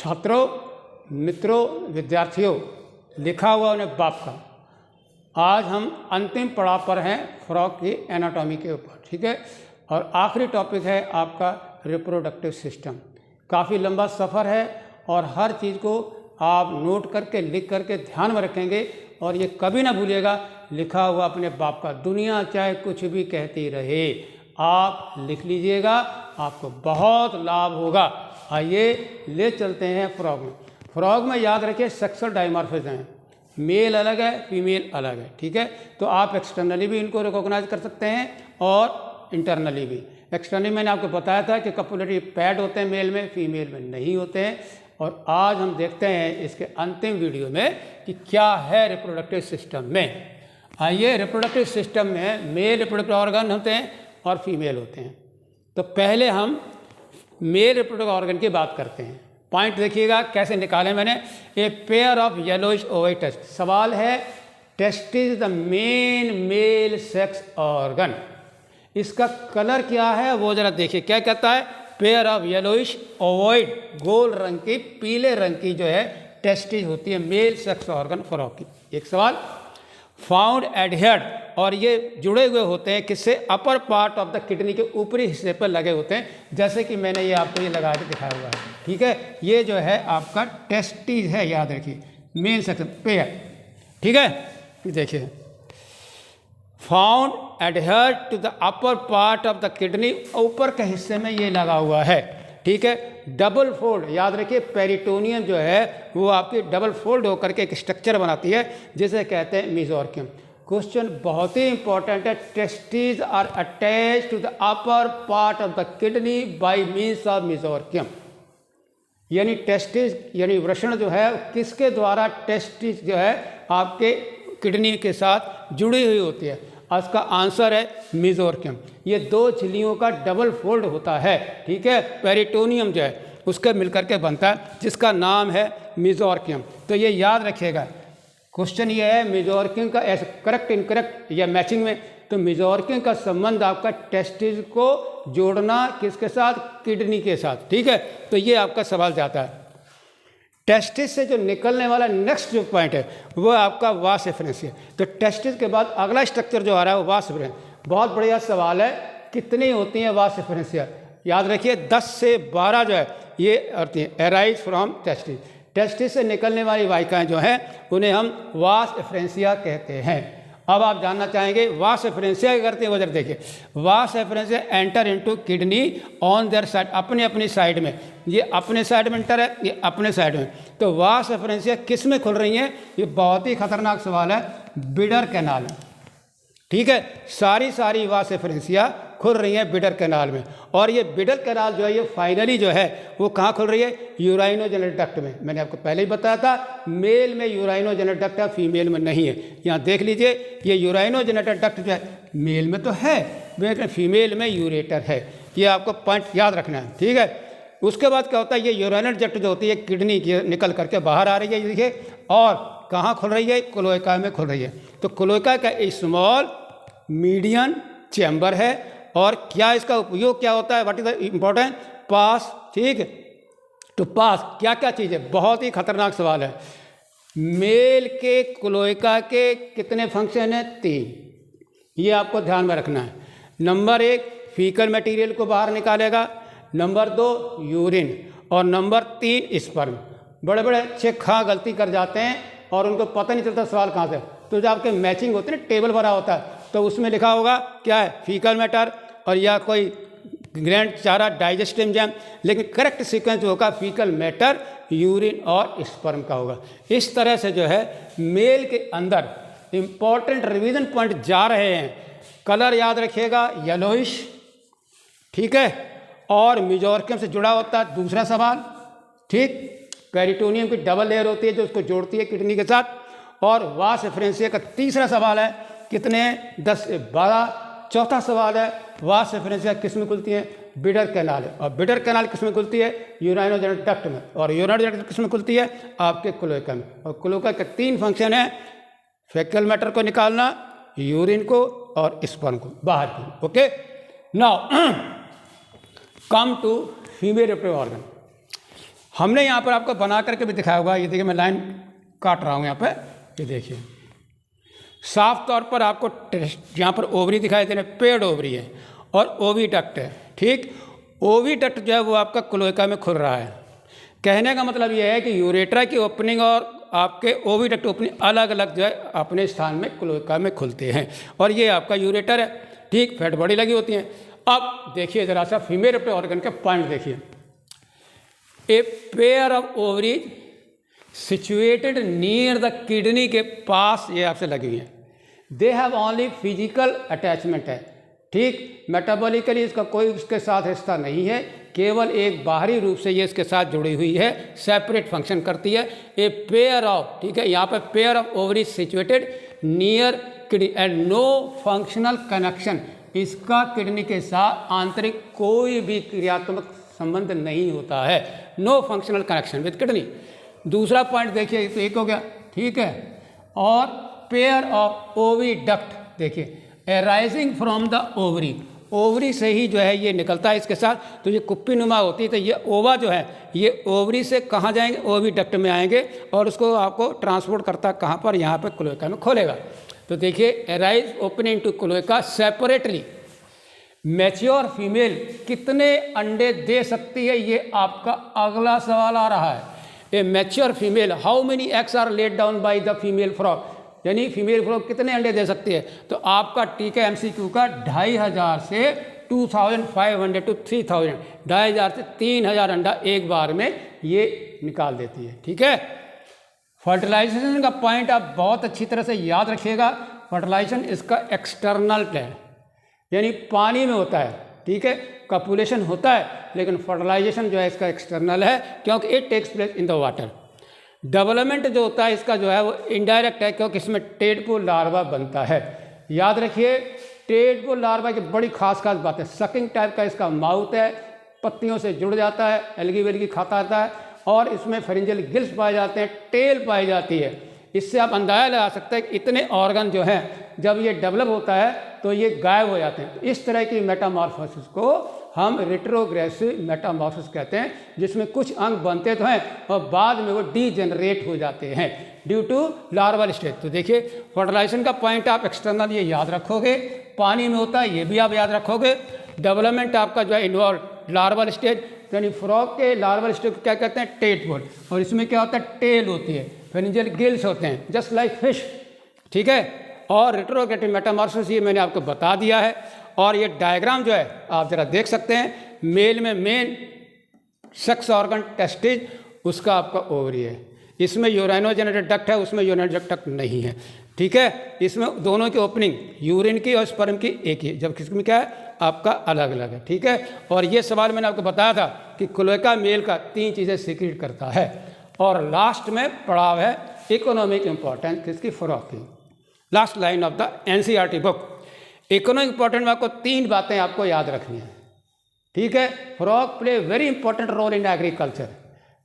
छात्रों, मित्रों, विद्यार्थियों, लिखा हुआ उन्हें बाप का। आज हम अंतिम पड़ाव पर हैं फ्रॉग की एनाटॉमी के ऊपर, ठीक है। और आखिरी टॉपिक है आपका रिप्रोडक्टिव सिस्टम। काफ़ी लंबा सफ़र है और हर चीज़ को आप नोट करके लिख करके ध्यान में रखेंगे और ये कभी ना भूलिएगा, लिखा हुआ अपने बाप का। दुनिया चाहे कुछ भी कहती रहे, आप लिख लीजिएगा, आपको बहुत लाभ होगा। आइए ले चलते हैं फ्रॉग में। फ्रॉग में याद रखिए सेक्सुअल डायमॉर्फिज्म है, मेल अलग है, फीमेल अलग है, ठीक है। तो आप एक्सटर्नली भी इनको रिकॉग्नाइज कर सकते हैं और इंटरनली भी। एक्सटर्नली मैंने आपको बताया था कि कपुलेटरी पैड होते हैं मेल में, फीमेल में नहीं होते हैं। और आज हम देखते हैं इसके अंतिम वीडियो में कि क्या है रिप्रोडक्टिव सिस्टम में। आइए, रिप्रोडक्टिव सिस्टम में मेल रिप्रोडक्टिव ऑर्गन होते हैं और फीमेल होते हैं। तो पहले हम मेल रिप्रोडक्टिव ऑर्गन की बात करते हैं। पॉइंट देखिएगा कैसे निकाले मैंने। A pair of yellowish ovary test. सवाल है, testis the main male sex organ, इसका कलर क्या है वो जरा देखिए। क्या कहता है, पेयर ऑफ येलोइश ओवॉइड, गोल रंग की, पीले रंग की जो है टेस्टिस होती है मेल सेक्स ऑर्गन फ्रॉग की। एक सवाल, फाउंड एडहेयर्ड, और ये जुड़े हुए होते हैं किससे, अपर पार्ट ऑफ द किडनी के ऊपरी हिस्से पर लगे होते हैं, जैसे कि मैंने ये आपको ये लगा के दिखाया हुआ है, ठीक है। ये जो है आपका टेस्टिस है, याद रखिए, मेन सेक्शन पेयर, ठीक है। देखिए, found adhered to the upper part of the kidney, ऊपर के हिस्से में ये लगा हुआ है, ठीक है। डबल फोल्ड, याद रखिए, पेरिटोनियम जो है वो आपकी डबल फोल्ड होकर के एक स्ट्रक्चर बनाती है जिसे कहते हैं मेसोर्कियम। क्वेश्चन बहुत ही इंपॉर्टेंट है। Testis are attach to the upper part of the kidney by means of mesorchium. यानी टेस्टिस यानी वृषण जो है किसके द्वारा टेस्टिस जो है आपके किडनी के साथ जुड़ी हुई होती है। इसका आंसर है मेसोर्कियम। ये दो झिल्लियों का डबल फोल्ड होता है, ठीक है। पेरिटोनियम जो है उसके मिलकर के बनता है जिसका नाम है मेसोर्कियम। तो ये याद रखिएगा। क्वेश्चन ये है मेसोर्कियम का ऐसे करेक्ट इनकरेक्ट या मैचिंग में, तो मेसोर्कियम का संबंध आपका टेस्टिस को जोड़ना किसके साथ, किडनी के साथ, ठीक है। तो ये आपका सवाल जाता है। टेस्टिस से जो निकलने वाला नेक्स्ट जो पॉइंट है वो आपका वास एफरेंसिया। तो टेस्टिस के बाद अगला स्ट्रक्चर जो आ रहा है वो वास एफरेंसिया। बहुत बढ़िया सवाल है, कितनी होती हैं वास एफरेंसिया। याद रखिए 10 से 12 जो है ये होती हैं, एराइज फ्रॉम टेस्टिस। टेस्टिस से निकलने वाली वाहिकाएं जो हैं उन्हें हम वास एफरेंसिया कहते हैं। अब आप जानना चाहेंगे वास एफरेंसिया क्या करते हैं, वो जरा देखिए। वास एफरेंसिया enter into kidney on their side, अपने अपनी साइड में। ये अपने साइड में एंटर है, ये अपने साइड में। तो वास एफरेंसिया किस में खुल रही हैं, ये बहुत ही खतरनाक सवाल है, बिडर कैनाल में, ठीक है। सारी वास एफरेंसिया खुल रही हैं बिडर कैनाल में। और ये बिडर कैनाल जो है ये फाइनली जो है वो कहाँ खुल रही है, यूराइनोजेनिक डक्ट में। मैंने आपको पहले ही बताया था, मेल में यूराइनोजेनिक डक्ट है, फीमेल में नहीं है। यहाँ देख लीजिए, ये यूराइनोजेनिक डक्ट जो है मेल में तो है, लेकिन फीमेल में यूरेटर है। ये आपको पॉइंट याद रखना है, ठीक है। उसके बाद क्या होता है, ये यूराइनल डक्ट जो होती है किडनी की निकल करके बाहर आ रही है, देखिए। और कहाँ खुल रही है, क्लोएका में खुल रही है। तो क्लोएका का स्मॉल मीडियन चैम्बर है। और क्या इसका उपयोग क्या होता है, व्हाट इज द इम्पोर्टेंट, पास, ठीक है। तो पास क्या क्या चीज़ है, बहुत ही खतरनाक सवाल है। मेल के क्लोएका के कितने फंक्शन हैं, 3। ये आपको ध्यान में रखना है। नंबर 1 फीकल मटेरियल को बाहर निकालेगा, नंबर 2 यूरिन, और नंबर 3 स्पर्म। बड़े बड़े अच्छे गलती कर जाते हैं और उनको पता नहीं चलता सवाल कहाँ से। तो जब आपके मैचिंग होती है ना, टेबल भरा होता है, तो उसमें लिखा होगा क्या है, फीकल मैटर और या कोई ग्रैंड चारा डाइजेस्टिव एंजाइम, लेकिन करेक्ट सीक्वेंस जो होगा फीकल मैटर, यूरिन और स्पर्म का होगा। इस तरह से जो है मेल के अंदर इंपॉर्टेंट रिवीजन पॉइंट जा रहे हैं। कलर याद रखिएगा, येलोइश, ठीक है, और मेसोर्कियम से जुड़ा होता है। दूसरा सवाल, ठीक, पेरिटोनियम की डबल लेयर होती है जो उसको जोड़ती है किडनी के साथ। और वास एफरेंसिया का तीसरा सवाल है, कितने, 10 से 12। चौथा सवाल है, वास एफरेंसिया किस में खुलती है, बिडर कैनाल है। और बिडर कैनाल किस में खुलती है, यूराइनोजेनिक डक्ट में। और यूराइनोजेनिक डक्ट किस में खुलती है, आपके क्लोएका में। और क्लोएका के 3 फंक्शन है, फीकल मैटर को निकालना, यूरिन को और स्पर्म को बाहर की। Okay, now come to female reproductive organ. हमने यहाँ पर आपको बना करके भी दिखाया होगा, ये देखिए मैं लाइन काट रहा हूँ यहाँ पे, ये देखिए साफ तौर पर आपको यहाँ पर ओवरी दिखाई दे रहे हैं, पेड ओवरी है और ओविडक्ट है, ठीक। ओविडक्ट जो है वो आपका क्लोएका में खुल रहा है। कहने का मतलब ये है कि यूरेट्रा की ओपनिंग और आपके ओविडक्ट ओपनिंग अलग अलग जो है अपने स्थान में क्लोएका में खुलते हैं, और ये आपका यूरेटर है, ठीक। फैट बॉडी लगी होती है। अब देखिए ज़रा सा फीमेल रिप्रोडक्टिव ऑर्गन के पॉइंट देखिए। ए pair of ovaries situated near the kidney के पास ये आपसे लगी हुई है। They have only physical attachment है, ठीक। मेटाबॉलिकली इसका कोई इसके साथ रिश्ता नहीं है, केवल एक बाहरी रूप से ये इसके साथ जुड़ी हुई है, सेपरेट फंक्शन करती है। ए पेयर ऑफ, ठीक है, यहाँ पे pair of ovaries situated near kidney and no functional connection, इसका किडनी के साथ आंतरिक कोई भी क्रियात्मक संबंध नहीं होता है, no functional connection with kidney. दूसरा पॉइंट देखिए, तो एक हो गया, ठीक है। और पेयर ऑफ ओविडक्ट देखिए arising from the ovary, ovary से ही जो है ये निकलता है इसके साथ, तो ये कुप्पी नुमा होती है, तो ये ओवा जो है ये ओवरी से कहाँ जाएंगे, ओविडक्ट में आएंगे और उसको आपको ट्रांसपोर्ट करता कहाँ पर, यहाँ पर क्लोएका में खोलेगा। तो देखिए arise opening to cloaca separately. Mature female कितने अंडे दे सकती है, ये आपका अगला सवाल आ रहा है। A mature female how many eggs are laid down by the female frog, यानी फीमेल फ्रॉग कितने अंडे दे सकती है। तो आपका टीका MCQ का 2500 से 2500 टू 3000, 2500 से 3000 अंडा एक बार में ये निकाल देती है, ठीक है। फर्टिलाइजेशन का पॉइंट आप बहुत अच्छी तरह से याद रखिएगा। फर्टिलाइजेशन इसका एक्सटर्नल है, यानी पानी में होता है, ठीक है। कॉपुलेशन होता है लेकिन फर्टिलाइजेशन जो है इसका एक्सटर्नल है, क्योंकि it takes place in the water. Development जो होता है इसका जो है वो इनडायरेक्ट है, क्योंकि इसमें टेडपोल लार्वा बनता है। याद रखिए टेडपोल लार्वा की बड़ी खास बात है, सकिंग टाइप का इसका माउथ है, पत्तियों से जुड़ जाता है, एल्गी वेल्गी खाता रहता है, और इसमें फेरिंजियल गिल्स पाए जाते हैं, टेल पाई जाती है। इससे आप अंदाजा लगा सकते हैं कि इतने ऑर्गन जो हैं जब ये डेवलप होता है तो ये गायब हो जाते हैं। तो इस तरह की मेटामॉर्फोसिस को हम रेट्रोग्रेसिव मेटामॉर्फोसिस कहते हैं, जिसमें कुछ अंग बनते तो हैं और बाद में वो डीजेनरेट हो जाते हैं ड्यू टू लार्वल स्टेज। तो देखिए फर्टिलाइजेशन का पॉइंट आप एक्सटर्नल ये याद रखोगे, पानी में होता है ये भी आप याद रखोगे। डेवलपमेंट आपका जो है इन्वॉल्व लार्वल स्टेज, यानी फ्रॉग के लार्वल स्टेज क्या कहते हैं, टेडपोल, और इसमें क्या होता है, टेल होती है, फेरिंजियल गिल्स होते हैं, जस्ट लाइक फिश, ठीक है। और रेट्रोग्रेसिव मेटामॉर्फोसिस ये मैंने आपको बता दिया है। और ये डायग्राम जो है आप ज़रा देख सकते हैं, मेल में मेन सेक्स ऑर्गन टेस्टिज, उसका आपका ओवरी है, इसमें यूराइनोजेनेटेड डक्ट है, उसमें यूराइनोजेनेटेड डक्ट नहीं है, ठीक है। इसमें दोनों की ओपनिंग यूरिन की और स्पर्म की एक ही, जब किसमें क्या है आपका अलग अलग है, ठीक है। और ये सवाल मैंने आपको बताया था कि क्लोएका मेल का 3 चीज़ें सीक्रेट करता है। और लास्ट में पड़ाव है इकोनॉमिक इंपॉर्टेंस किसकी, फ्रॉग की। Last line of the NCERT book. Economic important में आपको 3 बातें आपको याद रखनी है, ठीक है। Frog play very important role in agriculture.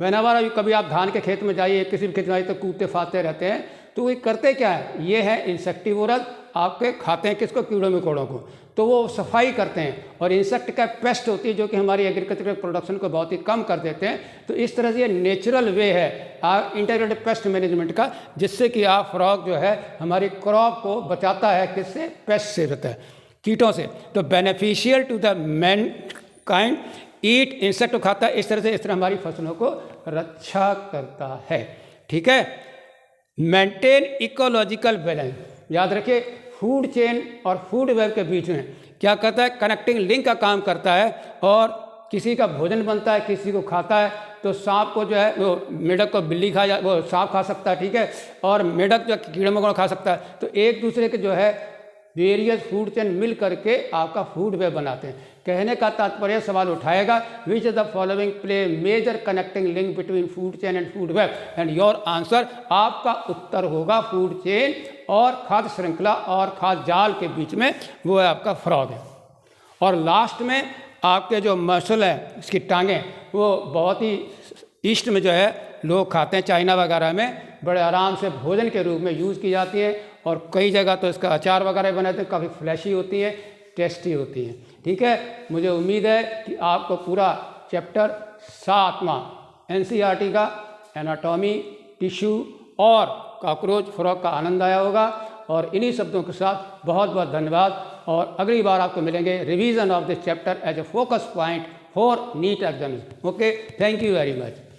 Whenever कभी आप धान के खेत में जाइए, किसी भी खेत में जाइए तो कूदते फाते रहते हैं, तो ये करते क्या है, ये है इंसेक्टिवोरस, आपके खाते हैं किसको, कीड़ों मकोड़ों को, तो वो सफाई करते हैं। और इंसेक्ट का पेस्ट होती है जो कि हमारी एग्रीकल्चर प्रोडक्शन को बहुत ही कम कर देते हैं। तो इस तरह से ये नेचुरल वे है इंटीग्रेटेड पेस्ट मैनेजमेंट का, जिससे कि आप फ्रॉग जो है हमारी क्रॉप को बचाता है, किससे, पेस्ट से रहता है, कीटों से। तो beneficial to the mankind, eat insect को खाता है, इस तरह हमारी फसलों को रक्षा करता है, ठीक है। मेंटेन इकोलॉजिकल बैलेंस, याद रखिए फूड चेन और फूड वेब के बीच में क्या करता है, कनेक्टिंग लिंक का काम करता है। और किसी का भोजन बनता है, किसी को खाता है, तो सांप को जो है वो मेढक को बिल्ली वो सांप खा सकता है, ठीक है, और मेढक जो कीड़े मकोड़े खा सकता है। तो एक दूसरे के जो है वेरियस फूड चेन मिल करके आपका फूड वेब बनाते हैं। कहने का तात्पर्य सवाल उठाएगा, which of the following play major connecting link between food chain and food web, and your answer, आपका उत्तर होगा फूड चेन और खाद्य श्रृंखला और खाद्य जाल के बीच में वो है आपका फ्रॉग है। और लास्ट में आपके जो मसल है, इसकी टांगें, वो बहुत ही ईस्ट में जो है लोग खाते हैं, चाइना वगैरह में बड़े आराम से भोजन के रूप में यूज़ की जाती है। और कई जगह तो इसका अचार वगैरह बनाते हैं, काफ़ी फ्लैशी होती है, टेस्टी होती है, ठीक है। मुझे उम्मीद है कि आपको पूरा चैप्टर 7वां एनसीईआरटी का एनाटॉमी, टिश्यू और कॉकरोच फ्रॉग का आनंद आया होगा। और इन्हीं शब्दों के साथ बहुत बहुत धन्यवाद, और अगली बार आपको मिलेंगे revision of this chapter as a focus point for NEET exams. Okay, thank you very much.